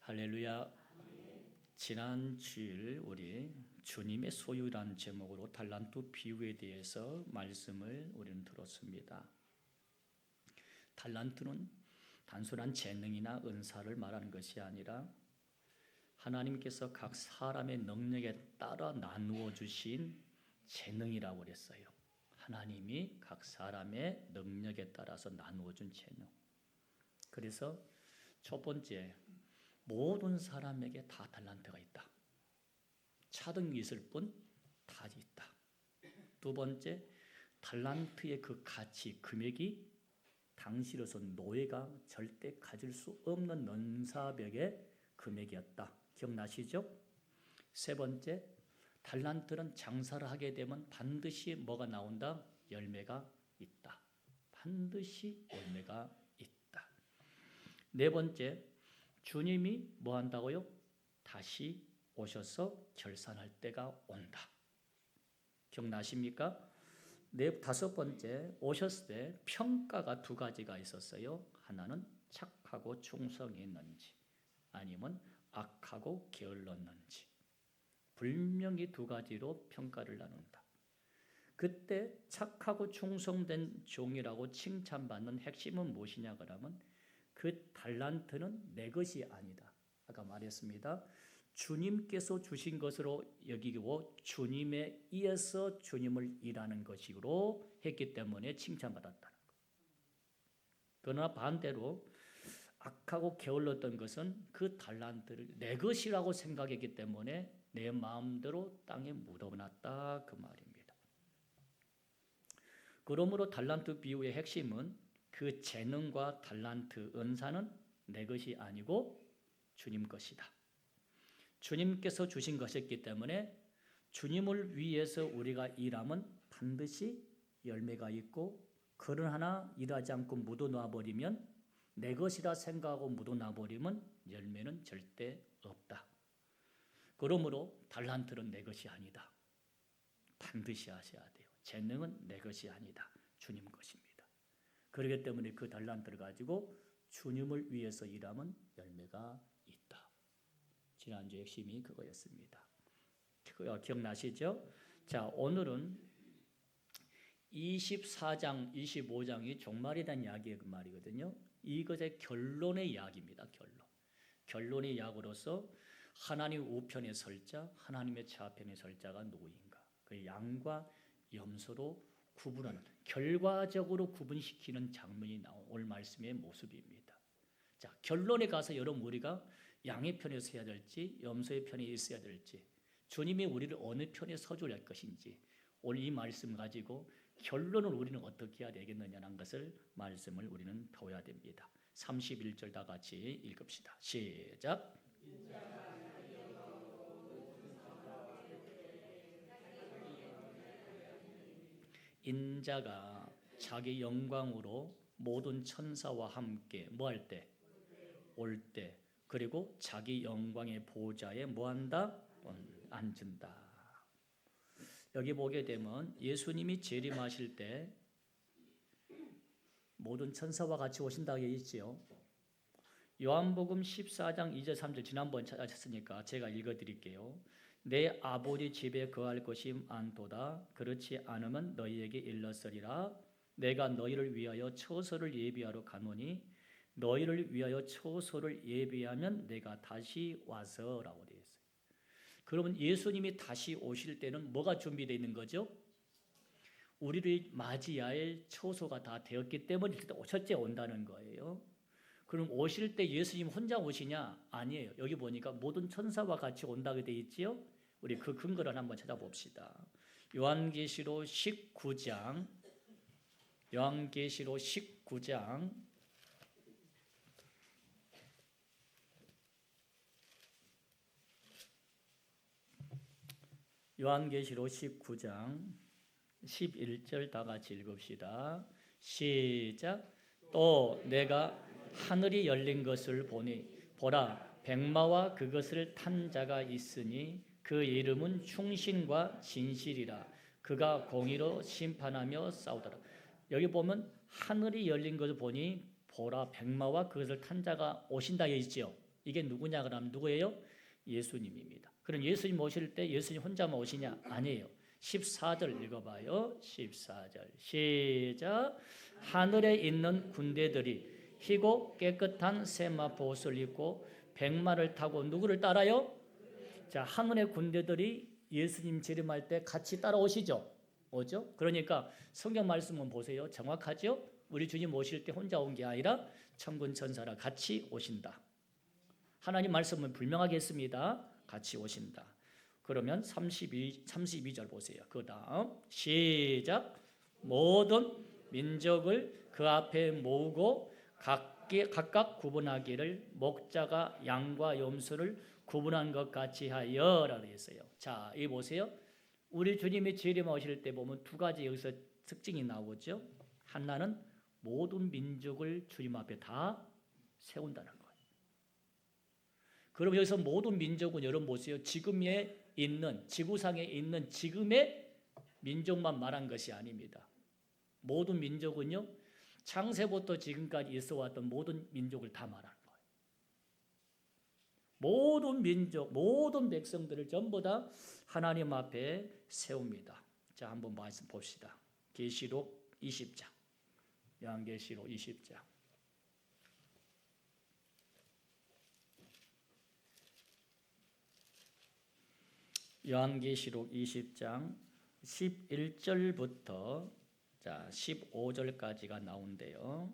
할렐루야. 지난 주일 우리 주님의 소유라는 제목으로 달란트 비유에 대해서 말씀을 우리는 들었습니다. 달란트는 단순한 재능이나 은사를 말하는 것이 아니라 하나님께서 각 사람의 능력에 따라 나누어 주신 재능이라고 그랬어요. 하나님이 각 사람의 능력에 따라서 나누어 준 재능. 그래서 첫 번째, 모든 사람에게 다 달란트가 있다. 차등이 있을 뿐 다 있다. 두 번째, 달란트의 그 가치, 금액이 당시로서 노예가 절대 가질 수 없는 넘사벽의 금액이었다. 기억나시죠? 세 번째, 달란트는 장사를 하게 되면 반드시 뭐가 나온다? 열매가 있다. 반드시 열매가 있다. 네 번째, 주님이 뭐 한다고요? 다시 오셔서 결산할 때가 온다. 기억나십니까? 다섯 번째, 오셨을 때 평가가 두 가지가 있었어요. 하나는 착하고 충성했는지 아니면 악하고 게을렀는지. 분명히 두 가지로 평가를 나눈다. 그때 착하고 충성된 종이라고 칭찬받는 핵심은 무엇이냐 그러면 그 달란트는 내 것이 아니다. 아까 말했습니다. 주님께서 주신 것으로 여기고 주님에 의해서 주님을 일하는 것으로 했기 때문에 칭찬받았다는 것. 그러나 반대로 악하고 게을렀던 것은 그 달란트를 내 것이라고 생각했기 때문에 내 마음대로 땅에 묻어놨다 그 말입니다. 그러므로 달란트 비유의 핵심은 그 재능과 달란트, 은사는 내 것이 아니고 주님 것이다. 주님께서 주신 것이기 때문에 주님을 위해서 우리가 일하면 반드시 열매가 있고, 그러나 일하지 않고 묻어놔 버리면, 내 것이라 생각하고 묻어놔 버리면 열매는 절대 없다. 그러므로 달란트는 내 것이 아니다. 반드시 하셔야 돼요. 재능은 내 것이 아니다. 주님 것입니다. 그렇기 때문에 그 달란트를 가지고 주님을 위해서 일하면 열매가 있다. 지난주 핵심이 그거였습니다. 기억나시죠? 자, 오늘은 24장, 25장이 종말에 대한 이야기의 그 말이거든요. 이것의 결론의 이야기입니다. 결론의 이야기로서 하나님 우편에 설 자, 하나님의 좌편에 설 자가 누구인가? 그 양과 염소로 구분하는, 결과적으로 구분시키는 장면이 나온 오늘 말씀의 모습입니다. 자, 결론에 가서 여러분 우리가 양의 편에 서야 될지 염소의 편에 있어야 될지, 주님이 우리를 어느 편에 서줘야 할 것인지, 오늘 이 말씀 가지고 결론을 우리는 어떻게 해야 되겠느냐는 것을 말씀을 우리는 배워야 됩니다. 31절 다 같이 읽읍시다. 시작. 인자가 자기 영광으로 모든 천사와 함께 뭐할 때? 올 때. 그리고 자기 영광의 보좌에 뭐한다? 앉은다. 여기 보게 되면 예수님이 재림하실 때 모든 천사와 같이 오신다고 되어 있지요. 요한복음 14장 2절 3절 지난번 찾았으니까 제가 읽어드릴게요. 내 아버지 집에 거할 것이 많도다. 그렇지 않으면 너희에게 일렀으리라. 내가 너희를 위하여 처소를 예비하러 가노니 너희를 위하여 처소를 예비하면 내가 다시 와서라고 되어 있어요. 그러면 예수님이 다시 오실 때는 뭐가 준비되어 있는 거죠? 우리를 맞이할 처소가 다 되었기 때문에 첫째 온다는 거예요. 그럼 오실 때 예수님 혼자 오시냐? 아니에요. 여기 보니까 모든 천사와 같이 온다고 되어 있지요. 우리 그 근거를 한번 찾아봅시다. 요한계시록 19장 11절 다 같이 읽읍시다. 시작. 또 내가 하늘이 열린 것을 보니 보라, 백마와 그것을 탄 자가 있으니 그 이름은 충신과 진실이라. 그가 공의로 심판하며 싸우더라. 여기 보면 하늘이 열린 것을 보니 보라, 백마와 그것을 탄 자가 오신다 있지요. 이게 누구냐 그러면 누구예요? 예수님입니다. 그럼 예수님 오실 때 예수님 혼자만 오시냐? 아니에요. 14절 읽어봐요. 14절 시작. 하늘에 있는 군대들이 희고 깨끗한 세마포 옷을 입고 백마를 타고 누구를 따라요? 자, 하늘의 군대들이 예수님 재림할 때 같이 따라오시죠. 오죠? 그러니까 성경 말씀은 보세요. 정확하죠? 우리 주님 오실 때 혼자 온 게 아니라 천군 천사랑 같이 오신다. 하나님 말씀은 분명하게 했습니다. 같이 오신다. 그러면 32절 보세요. 그 다음 시작. 모든 민족을 그 앞에 모으고 각각 구분하기를 목자가 양과 염소를 구분한 것 같이 하여라고 했어요. 자, 이 보세요. 우리 주님이 재림하실 때 보면 두 가지 여기서 특징이 나오죠. 하나는 모든 민족을 주님 앞에 다 세운다는 거예요. 그럼 여기서 모든 민족은 여러분 보세요. 지금에 있는 지구상에 있는 지금의 민족만 말한 것이 아닙니다. 모든 민족은요. 창세부터 지금까지 있어왔던 모든 민족을 다 말하는 거예요. 모든 민족, 모든 백성들을 전부 다 하나님 앞에 세웁니다. 자, 한번 말씀 봅시다. 계시록 20장. 요한계시록 20장. 요한계시록 20장 11절부터 자 15절까지가 나온대요.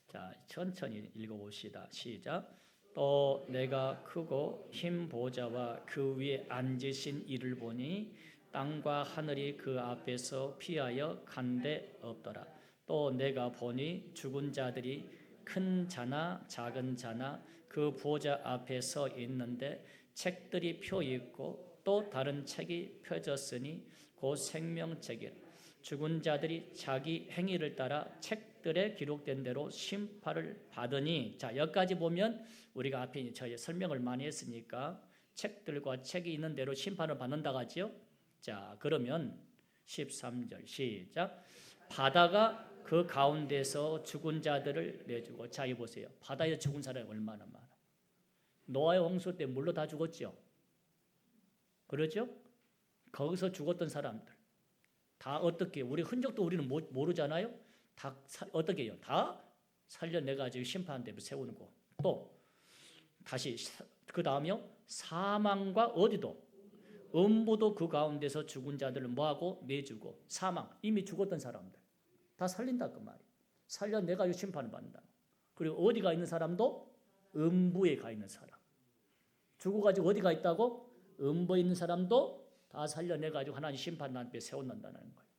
자, 천천히 읽어봅시다. 시작. 또 내가 크고 흰 보좌와 그 위에 앉으신 이를 보니 땅과 하늘이 그 앞에서 피하여 간데 없더라. 또 내가 보니 죽은 자들이 큰 자나 작은 자나 그 보좌 앞에 서 있는데 책들이 펴 있고 또 다른 책이 펴졌으니 그 생명책이라. 죽은 자들이 자기 행위를 따라 책들에 기록된 대로 심판을 받으니. 자, 여기까지 보면 우리가 앞에 저희 설명을 많이 했으니까 책들과 책이 있는 대로 심판을 받는다고 하죠. 자, 그러면 13절 시작. 바다가 그 가운데서 죽은 자들을 내주고. 자, 이 보세요. 바다에 죽은 사람이 얼마나 많아. 노아의 홍수 때 물로 다 죽었죠. 그러죠? 거기서 죽었던 사람들 다 어떻게, 우리 흔적도 우리는 모르잖아요. 다 어떻게 해요? 다 살려내가지고 심판대로 세우는 거. 또 다시 그 다음이요. 사망과 어디도 음부도 그 가운데서 죽은 자들을 뭐하고 내주고. 사망, 이미 죽었던 사람들 다 살린다 그 말이에요. 살려내가지고 심판을 받는다. 그리고 어디가 있는 사람도 음부에 가 있는 사람, 죽어가지고 어디가 있다고? 음부에 있는 사람도 다 살려내가지고 하나님 심판 앞에 세워놓는다는 거예요.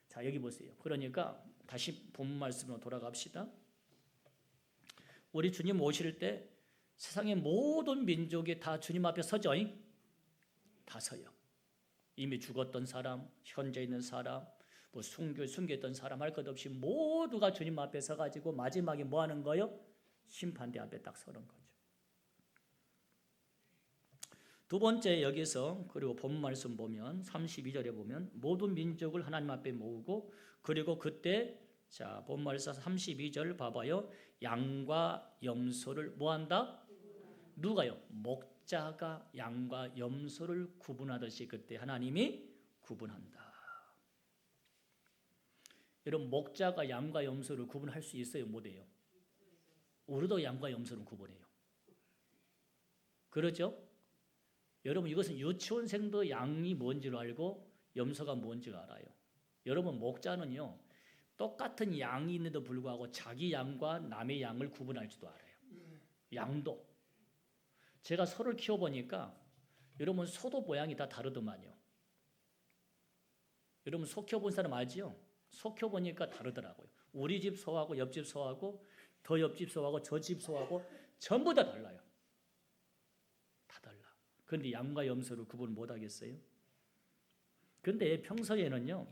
자, 여기 보세요. 그러니까 다시 본문 말씀으로 돌아갑시다. 우리 주님 오실 때 세상의 모든 민족이 다 주님 앞에 서죠. 다 서요. 이미 죽었던 사람, 현재 있는 사람, 뭐 숨겼던 사람 할 것 없이 모두가 주님 앞에 서가지고 마지막에 뭐 하는 거예요? 심판대 앞에 딱 서는 거죠. 두 번째, 여기서 그리고 본문 말씀 보면 32절에 보면 모든 민족을 하나님 앞에 모으고, 그리고 그때 자 본문 말씀 32절 봐봐요. 양과 염소를 뭐한다? 누가요? 목자가 양과 염소를 구분하듯이 그때 하나님이 구분한다. 여러분, 목자가 양과 염소를 구분할 수 있어요? 못해요? 우리도 양과 염소를 구분해요. 그렇죠? 여러분, 이것은 유치원생도 양이 뭔지를 알고 염소가 뭔지를 알아요. 여러분, 목자는요 똑같은 양이 있는데도 불구하고 자기 양과 남의 양을 구분할지도 알아요. 양도. 제가 소를 키워보니까 여러분, 소도 모양이 다 다르더만요. 여러분, 소 키워본 사람 알지요? 소 키워보니까 다르더라고요. 우리 집 소하고 옆집 소하고 더 옆집 소하고 저 집 소하고 전부 다 달라요. 다 달라. 그런데 양과 염소를 구분 못하겠어요? 그런데 평소에는요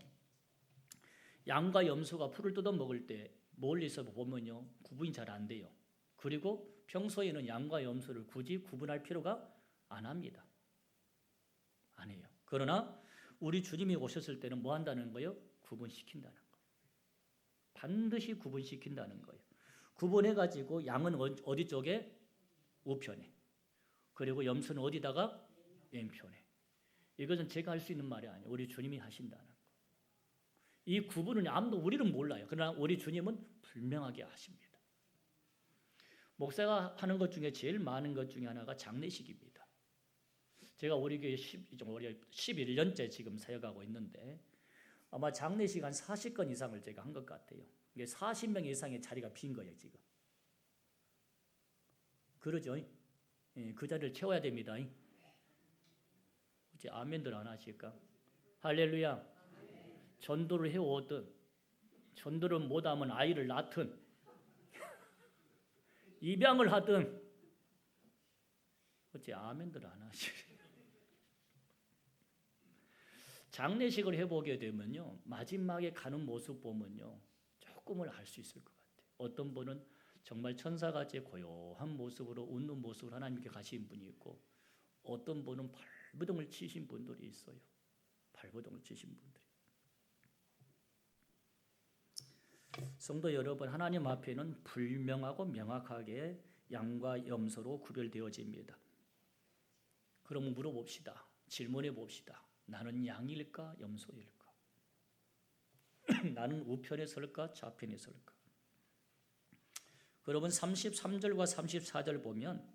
양과 염소가 풀을 뜯어 먹을 때 멀리서 보면요 구분이 잘 안 돼요. 그리고 평소에는 양과 염소를 굳이 구분할 필요가 안 합니다. 안 해요. 그러나 우리 주님이 오셨을 때는 뭐 한다는 거예요? 구분시킨다는 거예요. 반드시 구분시킨다는 거예요. 구분해가지고 양은 어디 쪽에? 우편에. 그리고 염소는 어디다가? 왼편에. 이것은 제가 할 수 있는 말이 아니에요. 우리 주님이 하신다는 거. 이 구분은 아무도 우리는 몰라요. 그러나 우리 주님은 분명하게 하십니다. 목사가 하는 것 중에 제일 많은 것 중에 하나가 장례식입니다. 제가 우리 교회 11년째 지금 사역하고 있는데 아마 장례식 한 40건 이상을 제가 한 것 같아요. 이게 40명 이상의 자리가 빈 거예요, 지금. 그러죠? 예, 그 자리를 채워야 됩니다. 이제 아멘들 안 하실까? 할렐루야. 전도를 해오든 전도를 못하면 아이를 낳든 입양을 하든 어째 아멘들 안 하시네. 장례식을 해보게 되면요, 마지막에 가는 모습 보면요, 조금을 알 수 있을 것 같아요. 어떤 분은 정말 천사같이 고요한 모습으로 웃는 모습으로 하나님께 가신 분이 있고, 어떤 분은 발버둥을 치신 분들이 있어요. 발버둥을 치신 분들이. 성도 여러분, 하나님 앞에는 불명하고 명확하게 양과 염소로 구별되어집니다. 그럼 물어봅시다. 질문해 봅시다. 나는 양일까 염소일까? 나는 우편에 설까 좌편에 설까? 여러분 33절과 34절 보면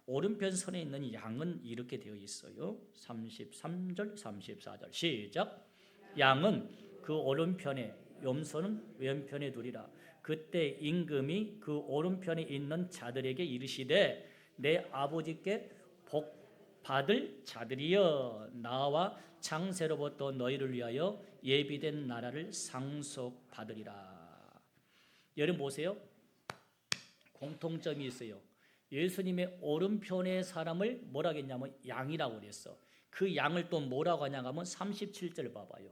오른편 선에 있는 양은 이렇게 되어 있어요. 33절 34절 시작. 양은 그 오른편에 염소는 왼편에 두리라. 그때 임금이 그 오른편에 있는 자들에게 이르시되 내 아버지께 복 받을 자들이여 나와 창세로부터 너희를 위하여 예비된 나라를 상속받으리라. 여러분 보세요. 공통점이 있어요. 예수님의 오른편의 사람을 뭐라고 했냐면 양이라고 그랬어. 그 양을 또 뭐라고 하냐고 하면 37절 봐봐요.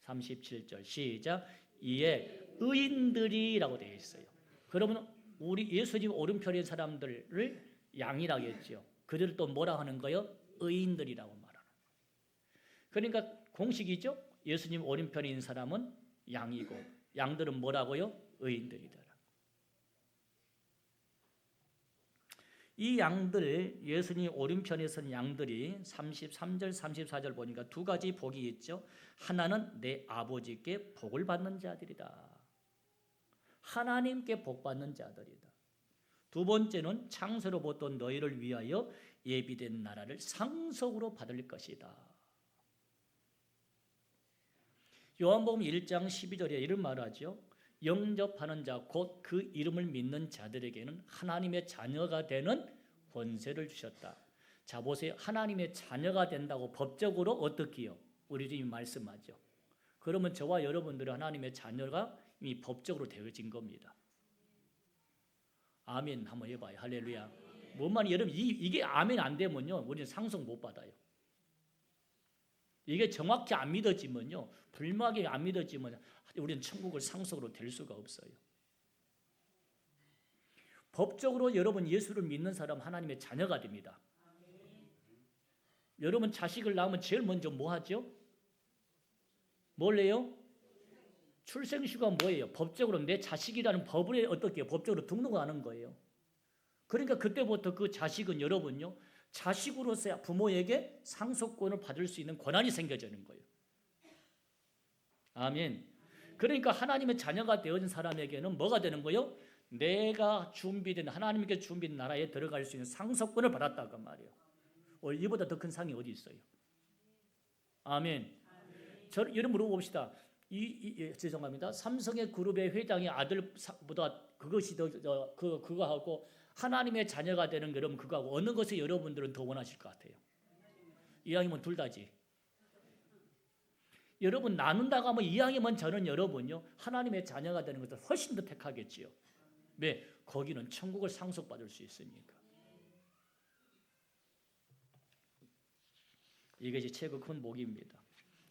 37절 시작. 이에 의인들이라고 되어 있어요. 그러면 우리 예수님 오른편의 사람들을 양이라고 했죠. 그들을 또 뭐라 하는 거예요? 의인들이라고 말하는 거예요. 그러니까 공식이죠. 예수님 오른편에 있는 사람은 양이고 양들은 뭐라고요? 의인들이다. 이 양들, 예수님 오른편에 선 양들이 33절 34절 보니까 두 가지 복이 있죠. 하나는 내 아버지께 복을 받는 자들이다. 하나님께 복 받는 자들이다. 두 번째는 창세로부터 너희를 위하여 예비된 나라를 상속으로 받을 것이다. 요한복음 1장 12절에 이런 말을 하죠. 영접하는 자 곧 그 이름을 믿는 자들에게는 하나님의 자녀가 되는 권세를 주셨다. 자 보세요. 하나님의 자녀가 된다고 법적으로 어떻게요? 우리 주님 말씀하죠. 그러면 저와 여러분들은 하나님의 자녀가 이미 법적으로 되어진 겁니다. 아멘 한번 해봐요. 할렐루야. 뭔 여러분 이게 아멘 안 되면요 우리는 상속 못 받아요. 이게 정확히 안 믿어지면요 불명하게 안 믿어지면 우리는 천국을 상속으로 될 수가 없어요. 법적으로 여러분 예수를 믿는 사람 하나님의 자녀가 됩니다. 여러분 자식을 낳으면 제일 먼저 뭐 하죠? 뭘 해요? 출생시가 뭐예요? 법적으로 내 자식이라는 법을 어떻게 법적으로 등록하는 거예요. 그러니까 그때부터 그 자식은 여러분요 자식으로서 부모에게 상속권을 받을 수 있는 권한이 생겨지는 거예요. 아멘. 그러니까 하나님의 자녀가 되어진 사람에게는 뭐가 되는 거예요? 내가 준비된 하나님께 준비된 나라에 들어갈 수 있는 상속권을 받았다고 말이에요. 이보다 더 큰 상이 어디 있어요? 아멘. 여러분 물어봅시다. 죄송합니다. 삼성의 그룹의 회장의 아들보다 그것이 그거하고 하나님의 자녀가 되는 그럼 그거하고 어느 것을 여러분들은 더 원하실 것 같아요? 이왕이면 둘 다지. 여러분 나눈다고 하면 이왕이면 저는 여러분요 하나님의 자녀가 되는 것을 훨씬 더 택하겠지요. 왜? 거기는 천국을 상속받을 수 있으니까. 이것이 최고 큰 복입니다.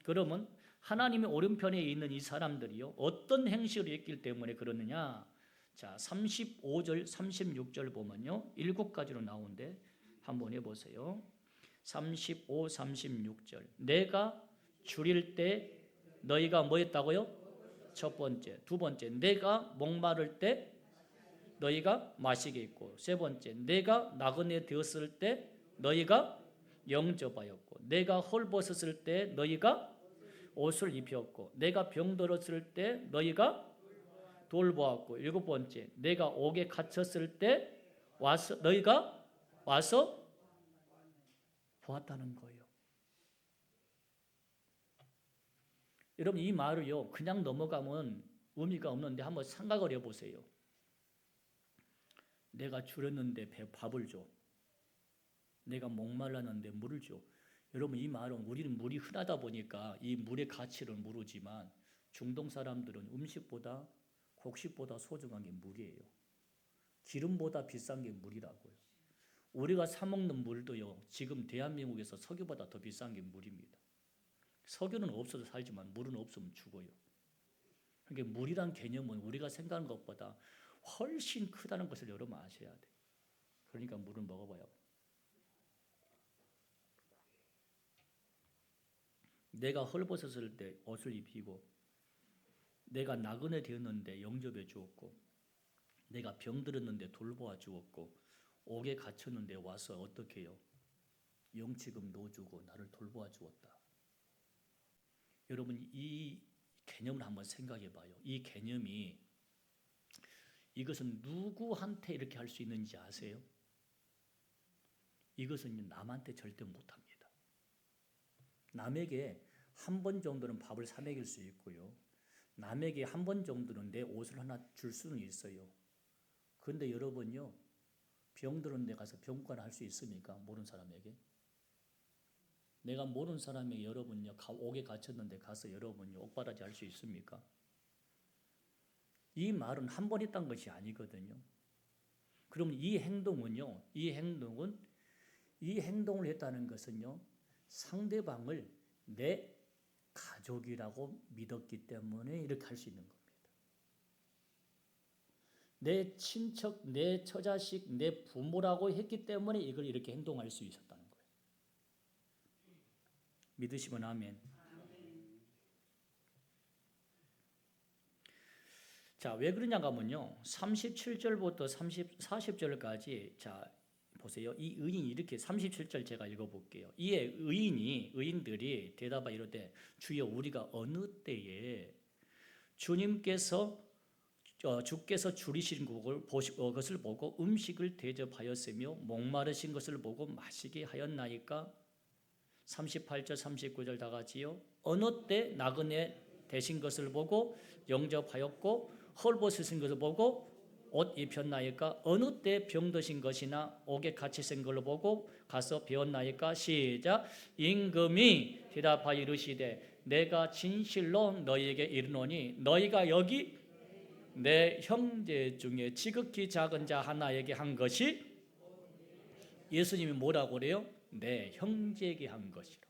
그러면 하나님의 오른편에 있는 이 사람들이요 어떤 행실을 했기 때문에 그러느냐? 자 35절 36절 보면요 7가지로 나오는데 한번 해보세요. 35, 36절 내가 줄일 때 너희가 뭐 했다고요? 첫 번째. 두 번째 내가 목마를 때 너희가 마시게 있고, 세 번째, 내가 나그네 되었을 때 너희가 영접하였고, 내가 헐벗었을 때 너희가 옷을 입혔고, 내가 병들었을 때 너희가 돌보았고, 일곱 번째, 내가 옥에 갇혔을 때 너희가 와서 보았다는 거예요. 여러분, 이 말을요 그냥 넘어가면 의미가 없는데 한번 생각을 해보세요. 내가 줄였는데 밥을 줘. 내가 목말랐는데 물을 줘. 여러분, 이 말은 우리는 물이 흔하다 보니까 이 물의 가치를 모르지만 중동 사람들은 음식보다 곡식보다 소중한 게 물이에요. 기름보다 비싼 게 물이라고요. 우리가 사 먹는 물도요 지금 대한민국에서 석유보다 더 비싼 게 물입니다. 석유는 없어도 살지만 물은 없으면 죽어요. 그러니까 물이란 개념은 우리가 생각하는 것보다 훨씬 크다는 것을 여러분 아셔야 돼요. 그러니까 물을 먹어봐요. 내가 헐벗었을 때 옷을 입히고, 내가 나그네 되었는데 영접해 주었고, 내가 병들었는데 돌보아 주었고, 옥에 갇혔는데 와서 어떻게 해요? 영치금 넣어주고 나를 돌보아 주었다. 여러분, 이 개념을 한번 생각해 봐요. 이 개념이 이것은 누구한테 이렇게 할 수 있는지 아세요? 이것은 남한테 절대 못합니다. 남에게 한 번 정도는 밥을 사 먹일 수 있고요. 남에게 한 번 정도는 내 옷을 하나 줄 수는 있어요. 그런데 여러분요, 병들은 데 가서 병관 할 수 있습니까? 모르는 사람에게. 내가 모르는 사람에게 여러분요 옥에 갇혔는데 가서 여러분요 옥바라지 할 수 있습니까? 이 말은 한 번 했던 것이 아니거든요. 그럼 이 행동을 했다는 것은요 상대방을 내 가족이라고 믿었기 때문에 이렇게 할 수 있는 겁니다. 내 친척, 내 처자식, 내 부모라고 했기 때문에 이걸 이렇게 행동할 수 있었다는 거예요. 믿으시면 아멘. 자, 왜 그러냐고 하면요 37절부터 40절까지 자 보세요. 이 의인이 이렇게 37절 제가 읽어볼게요. 이에 의인들이 대답하여 이르되 주여 우리가 어느 때에 주께서 줄이신 것을 보고 음식을 대접하였으며 목마르신 것을 보고 마시게 하였나이까? 38절 39절 다 같이요. 어느 때 나그네 되신 것을 보고 영접하였고 헐벗으신 것을 보고 옷 입혔나이까? 어느 때 병드신 것이나 옥에 갇히신 걸로 보고 가서 배웠나이까? 시작. 임금이 대답하여 이르시되 내가 진실로 너희에게 이르노니 너희가 여기 내 형제 중에 지극히 작은 자 하나에게 한 것이, 예수님이 뭐라고 그래요? 내 형제에게 한 것이라.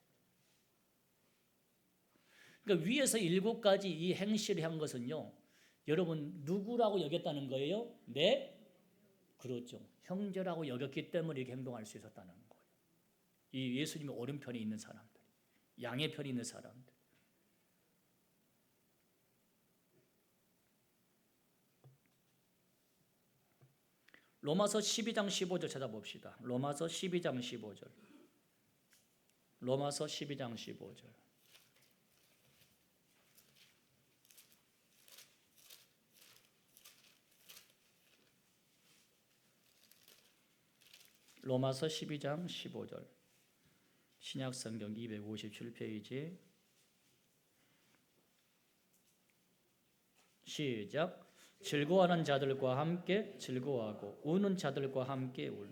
그러니까 위에서 7가지 이 행실을 한 것은요 여러분 누구라고 여겼다는 거예요? 그렇죠. 형제라고 여겼기 때문에 이렇게 행동할 수 있었다는 거예요. 이 예수님의 오른편에 있는 사람들, 양의 편에 있는 사람들. 로마서 12장 15절 찾아봅시다. 로마서 12장 15절. 로마서 12장 15절. 로마서 12장 15절. 신약성경 257페이지. 시작. 즐거워하는 자들과 함께 즐거워하고 우는 자들과 함께 울.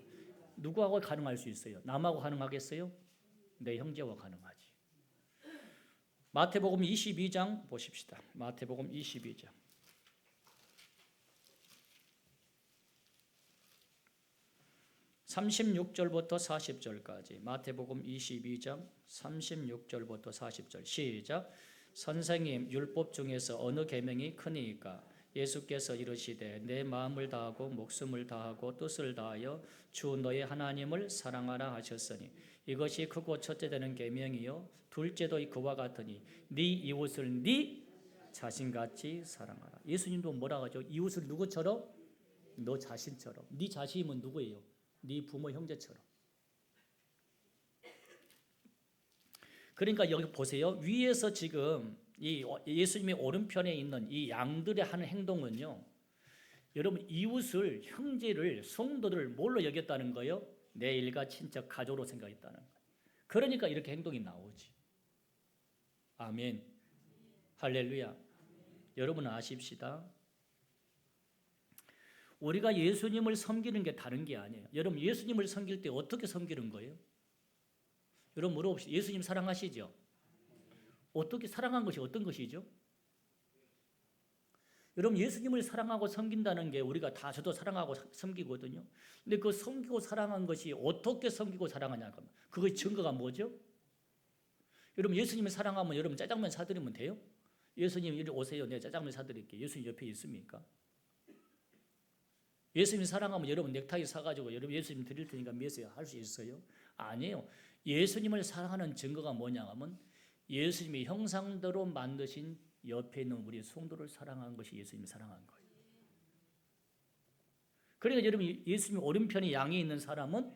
누구하고 가능할 수 있어요? 남하고 가능하겠어요? 내 형제와 가능하지. 마태복음 22장 보십시다. 마태복음 22장. (36절부터) (40절까지) 마태복음 22장 (36절부터) (40절) 시작. 선생님, 율법 중에서 어느 계명이 크니까? 예수께서 이르시되 내 마음을 다하고 목숨을 다하고 뜻을 다하여 주 너의 하나님을 사랑하라 하셨으니 이것이 크고 첫째 되는 계명이요 둘째도 그와 같으니 네 이웃을 네 자신같이 사랑하라. 예수님도 뭐라고 하죠? 이웃을 누구처럼? 너 자신처럼. 네 자신이면 누구예요? 네 부모 형제처럼. 그러니까 여기 보세요. 위에서 지금 이 예수님의 오른편에 있는 이 양들의 하는 행동은요. 여러분 이웃을 형제를 성도들을 뭘로 여겼다는 거예요? 내 일가 친척 가족으로 생각했다는 거예요. 그러니까 이렇게 행동이 나오지. 아멘. 할렐루야. 여러분 아십시다. 우리가 예수님을 섬기는 게 다른 게 아니에요. 여러분 예수님을 섬길 때 어떻게 섬기는 거예요? 여러분 물어봅시다. 예수님 사랑하시죠? 어떻게 사랑한 것이 어떤 것이죠? 여러분 예수님을 사랑하고 섬긴다는 게 우리가 다 저도 사랑하고 섬기거든요. 근데 그 섬기고 사랑한 것이 어떻게 섬기고 사랑하냐고. 그것의 증거가 뭐죠? 여러분 예수님을 사랑하면 여러분 짜장면 사드리면 돼요? 예수님 이리 오세요. 내가 짜장면 사드릴게요. 예수님 옆에 있습니까? 예수님 사랑하면 여러분 넥타이 사가지고 여러분 예수님 드릴 테니까 믿으세요. 할 수 있어요? 아니에요. 예수님을 사랑하는 증거가 뭐냐 하면 예수님이 형상대로 만드신 옆에 있는 우리 성도를 사랑한 것이 예수님이 사랑한 거예요. 그러니까 여러분 예수님 오른편에 양에 있는 사람은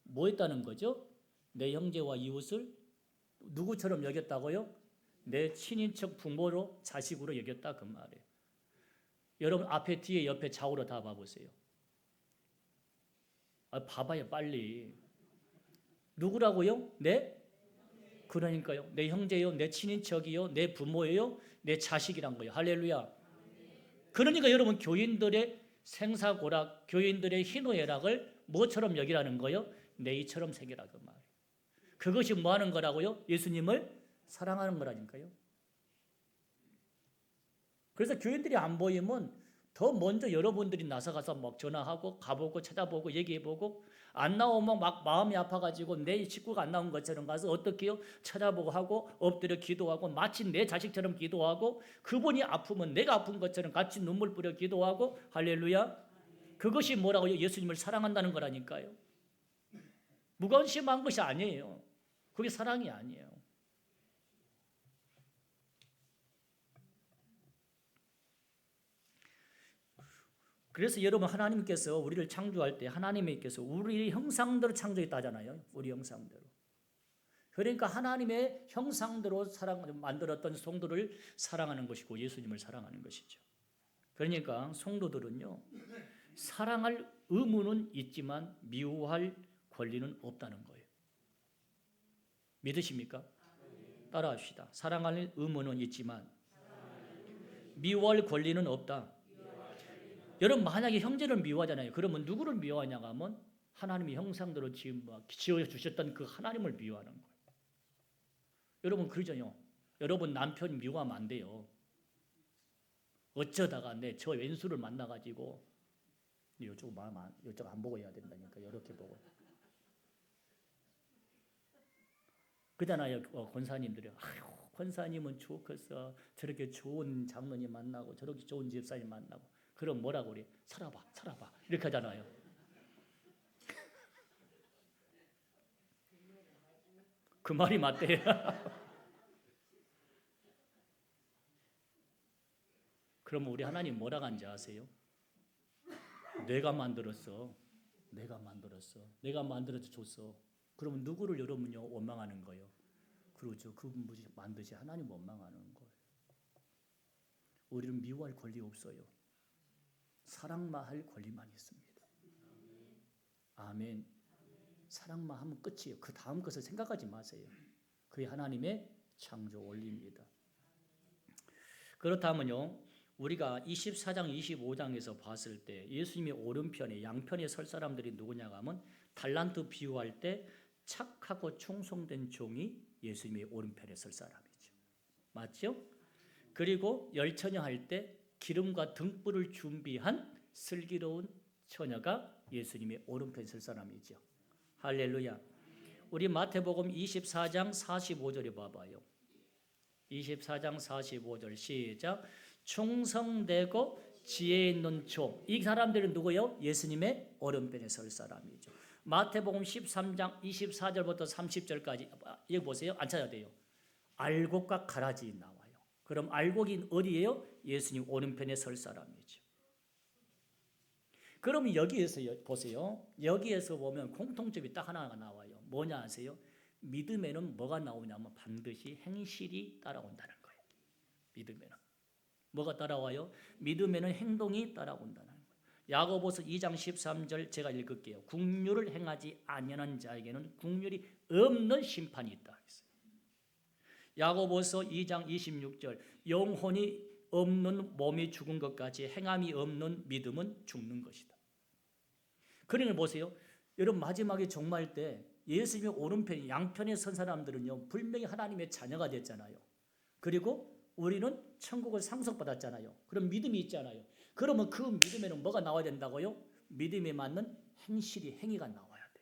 뭐 했다는 거죠? 내 형제와 이웃을 누구처럼 여겼다고요? 내 친인척 부모로 자식으로 여겼다 그 말이에요. 여러분 앞에 뒤에 옆에 좌우로 다 봐보세요. 봐봐요 빨리. 누구라고요? 그러니까요. 내 형제요, 내 친인척이요, 내 부모예요, 내 자식이란 거예요. 할렐루야. 그러니까 여러분 교인들의 생사고락, 교인들의 희노애락을 뭐처럼 여기라는 거예요? 내 이처럼 새기라 그 말. 그것이 뭐 하는 거라고요? 예수님을 사랑하는 거라니까요. 그래서 교인들이 안 보이면 더 먼저 여러분들이 나서가서 막 전화하고 가보고 찾아보고 얘기해보고 안 나오면 막 마음이 아파가지고 내 식구가 안 나온 것처럼 가서 어떻게 해요? 찾아보고 하고 엎드려 기도하고 마치 내 자식처럼 기도하고 그분이 아프면 내가 아픈 것처럼 같이 눈물 뿌려 기도하고 할렐루야. 그것이 뭐라고요? 예수님을 사랑한다는 거라니까요. 무관심한 것이 아니에요. 그게 사랑이 아니에요. 그래서 여러분 하나님께서 우리를 창조할 때 하나님께서 우리 형상대로 창조했다잖아요. 우리 형상대로. 그러니까 하나님의 형상대로 만들었던 성도를 사랑하는 것이고 예수님을 사랑하는 것이죠. 그러니까 성도들은요. 사랑할 의무는 있지만 미워할 권리는 없다는 거예요. 믿으십니까? 따라합시다. 사랑할 의무는 있지만 미워할 권리는 없다. 여러분 만약에 형제를 미워하잖아요. 그러면 누구를 미워하냐고 하면 하나님의 형상대로 지어주셨던 그 하나님을 미워하는 거예요. 여러분 그러잖아요. 여러분 남편 미워하면 안 돼요. 어쩌다가 저 왼수를 만나가지고 이쪽 안 보고 해야 된다니까. 이렇게 보고. 그잖아요. 권사님들이 권사님은 좋겠어. 저렇게 좋은 장로님 만나고 저렇게 좋은 집사님 만나고. 그럼 뭐라고 그래? 살아봐. 이렇게 하잖아요. 그 말이 맞대요. 그럼 우리 하나님 뭐라고 하는지 아세요? 내가 만들었어. 내가 만들어서 줬어. 그러면 누구를 여러분요 원망하는 거예요? 그러죠. 그분 만드시 하나님 원망하는 거예요. 우리는 미워할 권리 없어요. 사랑만 할 권리만 있습니다. 아멘. 사랑만 하면 끝이에요. 그 다음 것을 생각하지 마세요. 그게 하나님의 창조 원리입니다. 그렇다면요. 우리가 24장 25장에서 봤을 때 예수님의 오른편에 양편에 설 사람들이 누구냐고 하면 달란트 비유할 때 착하고 충성된 종이 예수님의 오른편에 설 사람이죠. 맞죠? 그리고 열처녀할 때 기름과 등불을 준비한 슬기로운 처녀가 예수님의 오른편에 설 사람이죠. 할렐루야. 우리 마태복음 24장 45절에 봐봐요. 24장 45절 시작. 충성되고 지혜 있는 종. 이 사람들은 누구예요? 예수님의 오른편에 설 사람이죠. 마태복음 13장 24절부터 30절까지 여기 보세요. 안 찾아야 돼요. 알곡과 가라지 나와요. 그럼 알곡이 어디예요? 예수님 오른편에 설 사람이죠. 그러면 여기에서 보세요. 여기에서 보면 공통점이 딱 하나가 나와요. 뭐냐 아세요? 믿음에는 뭐가 나오냐면 반드시 행실이 따라온다는 거예요. 믿음에는 뭐가 따라와요? 믿음에는 행동이 따라온다는 거예요. 야고보서 2장 13절 제가 읽을게요. 긍휼을 행하지 아니하는 자에게는 긍휼이 없는 심판이 있다. 야고보서 2장 26절 영혼이 없는 몸이 죽은 것까지 행함이 없는 믿음은 죽는 것이다. 그러니 보세요. 여러분 마지막에 종말 때 예수님의 오른편 양편에 선 사람들은요 분명히 하나님의 자녀가 됐잖아요. 그리고 우리는 천국을 상속받았잖아요. 그럼 믿음이 있잖아요. 그러면 그 믿음에는 뭐가 나와야 된다고요? 믿음에 맞는 행위가 나와야 돼.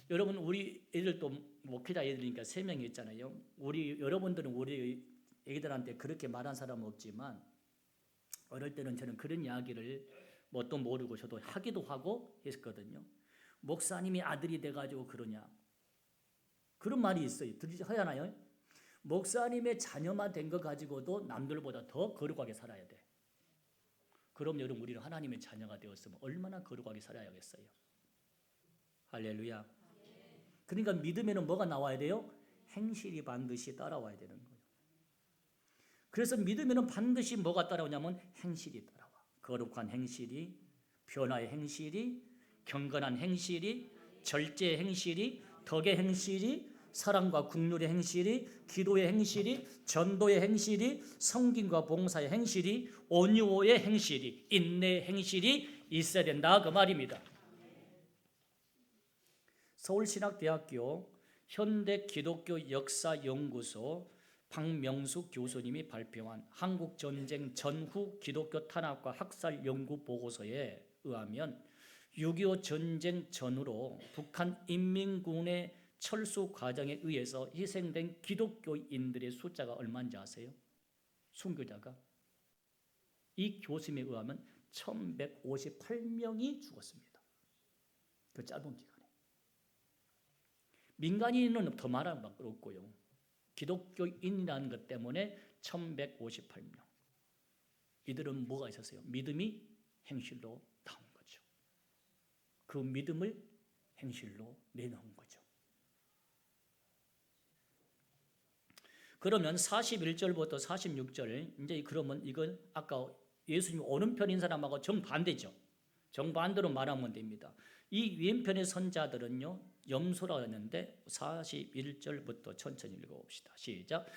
여러분 우리 애들도 목회자 애들이니까 3명이 있잖아요. 여러분들은 우리 애들한테 그렇게 말한 사람은 없지만 어릴 때는 저는 그런 이야기를 뭣도 모르고 저도 하기도 하고 했거든요. 목사님이 아들이 돼가지고 그러냐 그런 말이 있어요. 하잖아요. 목사님의 자녀만 된 거 가지고도 남들보다 더 거룩하게 살아야 돼. 그럼 여러분 우리는 하나님의 자녀가 되었으면 얼마나 거룩하게 살아야겠어요. 할렐루야. 그러니까 믿음에는 뭐가 나와야 돼요? 행실이 반드시 따라와야 되는 거예요. 그래서 믿음에는 반드시 뭐가 따라오냐면 행실이 따라와. 거룩한 행실이, 변화의 행실이, 경건한 행실이, 절제의 행실이, 덕의 행실이, 사랑과 긍휼의 행실이, 기도의 행실이, 전도의 행실이, 성김과 봉사의 행실이, 온유의 행실이, 인내의 행실이 있어야 된다 그 말입니다. 서울신학대학교 현대기독교역사연구소 박명수 교수님이 발표한 한국전쟁 전후 기독교 탄압과 학살 연구 보고서에 의하면 6.25 전쟁 전후로 북한 인민군의 철수 과정에 의해서 희생된 기독교인들의 숫자가 얼마인지 아세요? 순교자가 이 교수님에 의하면 1158명이 죽었습니다. 그 짧은 기간에. 민간인은 더 말할 수 없고요. 기독교인이라는 것 때문에 1158명. 이들은 뭐가 있었어요? 믿음이 행실로 나온 거죠. 그 믿음을 행실로 내놓은 거죠. 그러면 41절부터 46절 이제 그러면 이건 아까 예수님 오른편인 사람하고 정반대죠. 정반대로 말하면 됩니다. 이 왼편의 선자들은요 염소라고 했는데 41절부터 천천히 읽어봅시다. 시작.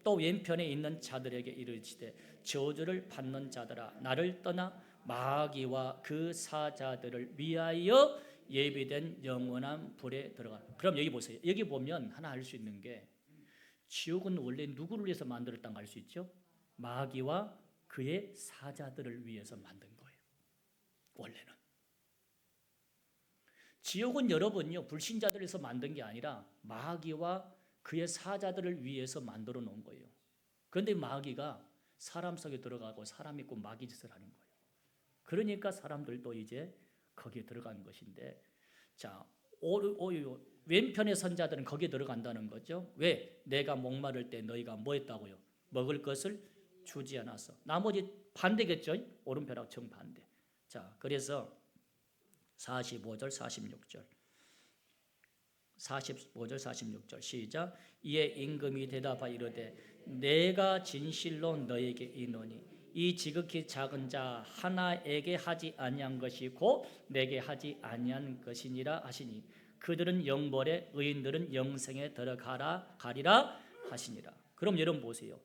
또 왼편에 있는 자들에게 이르시되 저주를 받는 자들아 나를 떠나 마귀와 그 사자들을 위하여 예비된 영원한 불에 들어가. 그럼 여기 보세요. 여기 보면 하나 알 수 있는 게 지옥은 원래 누구를 위해서 만들었다는 걸 알 수 있죠? 마귀와 그의 사자들을 위해서 만든 거예요. 원래는. 지옥은 여러분요 불신자들을 위해서 만든 게 아니라 마귀와 그의 사자들을 위해서 만들어 놓은 거예요. 그런데 마귀가 사람 속에 들어가고 사람이 꼭 마귀 짓을 하는 거예요. 그러니까 사람들도 이제 거기에 들어간 것인데 자 왼편의 선자들은 거기에 들어간다는 거죠. 왜? 내가 목마를 때 너희가 뭐 했다고요? 먹을 것을 주지 않았어. 나머지 반대겠죠. 오른편하고 정반대. 자, 그래서 45절 46절 45절 46절 시작. 이에 임금이 대답하여 이르되 내가 진실로 너에게 이르노니 이 지극히 작은 자 하나에게 하지 아니한 것이 곧 내게 하지 아니한 것이니라 하시니 그들은 영벌에 의인들은 영생에 가리라 하시니라. 그럼 여러분 보세요.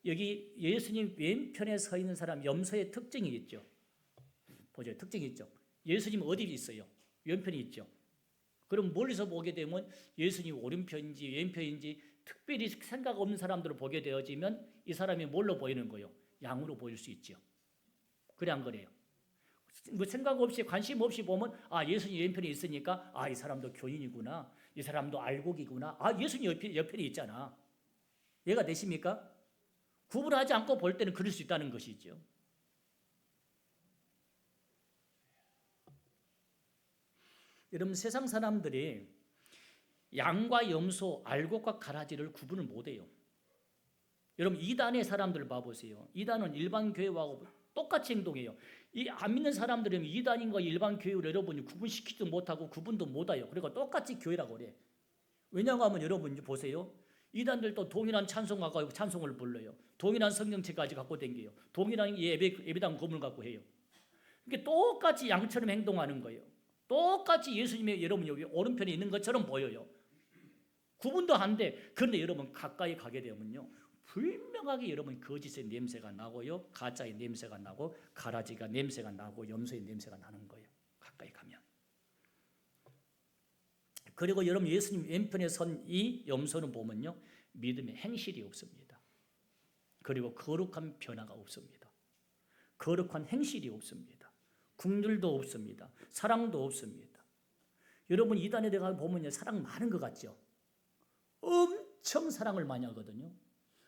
여기 예수님 왼편에 서 있는 사람 염소의 특징이 있죠. 보세요. 특징이 있죠. 예수님 어디 있어요? 왼편이 있죠. 그럼 멀리서 보게 되면 예수님 오른편인지 왼편인지 특별히 생각 없는 사람들을 보게 되어지면 이 사람이 뭘로 보이는 거예요? 양으로 보일 수 있죠. 그래 안 그래요? 뭐 생각 없이 관심 없이 보면 아 예수님 왼편에 있으니까 아 이 사람도 교인이구나. 이 사람도 알곡이구나. 아 예수님 옆편에 있잖아. 얘가 되십니까? 구분하지 않고 볼 때는 그럴 수 있다는 것이죠. 여러분 세상 사람들이 양과 염소, 알곡과 가라지를 구분을 못해요. 여러분 이단의 사람들 봐보세요. 이단은 일반 교회하고 똑같이 행동해요. 이 안 믿는 사람들은 이단인과 일반 교회를 여러분이 구분시키지도 못하고 구분도 못해요. 그러니까 똑같이 교회라고 그래. 왜냐하면 여러분 보세요. 이단들도 동일한 찬송가가 찬송을 불러요. 동일한 성경책까지 갖고 댕겨요. 동일한 예배당 건물 갖고 해요. 이게 똑같이 양처럼 행동하는 거예요. 똑같이 예수님의 여러분 여기 오른편에 있는 것처럼 보여요. 구분도 안 돼. 그런데 여러분 가까이 가게 되면요, 분명하게 여러분 거짓의 냄새가 나고요, 가짜의 냄새가 나고, 가라지가 냄새가 나고, 염소의 냄새가 나는 거예요. 가까이 가면. 그리고 여러분 예수님 왼편에 선 이 염소는 보면요, 믿음의 행실이 없습니다. 그리고 거룩한 변화가 없습니다. 거룩한 행실이 없습니다. 긍휼도 없습니다. 사랑도 없습니다. 여러분 이단에 들어가 보면 사랑 많은 것 같죠? 엄청 사랑을 많이 하거든요.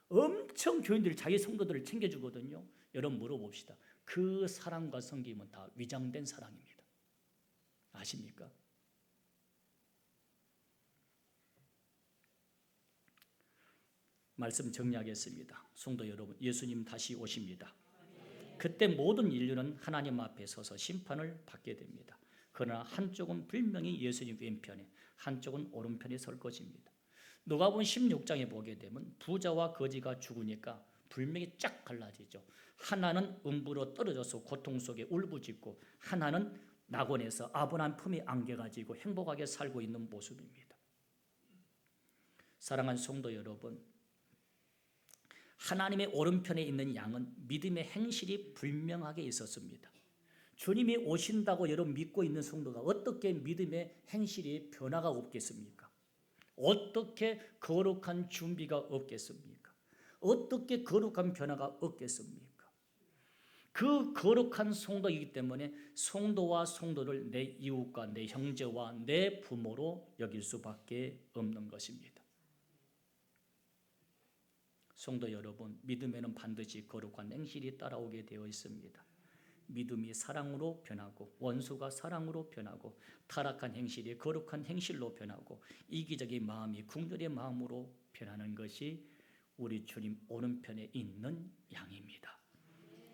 엄청 교인들이 자기 성도들을 챙겨주거든요. 여러분 물어봅시다. 그 사랑과 섬김은 다 위장된 사랑입니다. 아십니까? 말씀 정리하겠습니다. 성도 여러분, 예수님 다시 오십니다. 그때 모든 인류는 하나님 앞에 서서 심판을 받게 됩니다. 그러나 한쪽은 분명히 예수님 왼편에, 한쪽은 오른편에 설 것입니다. 누가복음 16장에 보게 되면 부자와 거지가 죽으니까 분명히 쫙 갈라지죠. 하나는 음부로 떨어져서 고통 속에 울부짖고, 하나는 낙원에서 아브라함 품에 안겨가지고 행복하게 살고 있는 모습입니다. 사랑하는 성도 여러분, 하나님의 오른편에 있는 양은 믿음의 행실이 분명하게 있었습니다. 주님이 오신다고 여러분 믿고 있는 성도가 어떻게 믿음의 행실이 변화가 없겠습니까? 어떻게 거룩한 준비가 없겠습니까? 어떻게 거룩한 변화가 없겠습니까? 그 거룩한 성도이기 때문에 성도와 성도를 내 이웃과 내 형제와 내 부모로 여길 수밖에 없는 것입니다. 성도 여러분, 믿음에는 반드시 거룩한 행실이 따라오게 되어 있습니다. 믿음이 사랑으로 변하고, 원수가 사랑으로 변하고, 타락한 행실이 거룩한 행실로 변하고, 이기적인 마음이 긍휼의 마음으로 변하는 것이 우리 주님 오른편에 있는 양입니다.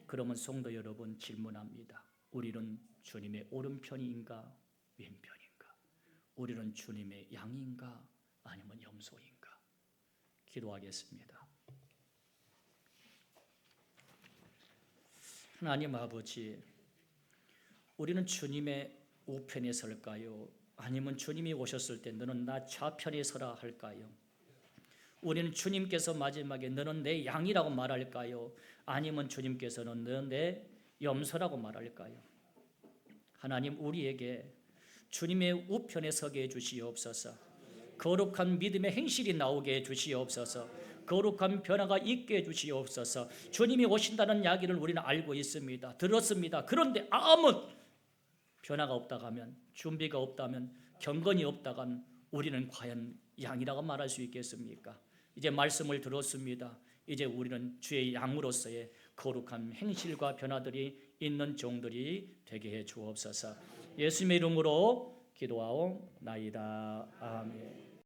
그러면 성도 여러분 질문합니다. 우리는 주님의 오른편인가 왼편인가? 우리는 주님의 양인가 아니면 염소인가? 기도하겠습니다. 하나님 아버지, 우리는 주님의 우편에 설까요? 아니면 주님이 오셨을 때 너는 나 좌편에 서라 할까요? 우리는 주님께서 마지막에 너는 내 양이라고 말할까요? 아니면 주님께서는 너는 내 염소라고 말할까요? 하나님, 우리에게 주님의 우편에 서게 해주시옵소서. 거룩한 믿음의 행실이 나오게 해주시옵소서. 거룩한 변화가 있게 해주시옵소서. 주님이 오신다는 이야기를 우리는 알고 있습니다. 들었습니다. 그런데 아무 변화가 없다가면, 준비가 없다면, 경건이 없다간 우리는 과연 양이라고 말할 수 있겠습니까? 이제 말씀을 들었습니다. 이제 우리는 주의 양으로서의 거룩한 행실과 변화들이 있는 종들이 되게 해 주옵소서. 예수님의 이름으로 기도하옵나이다. 아멘.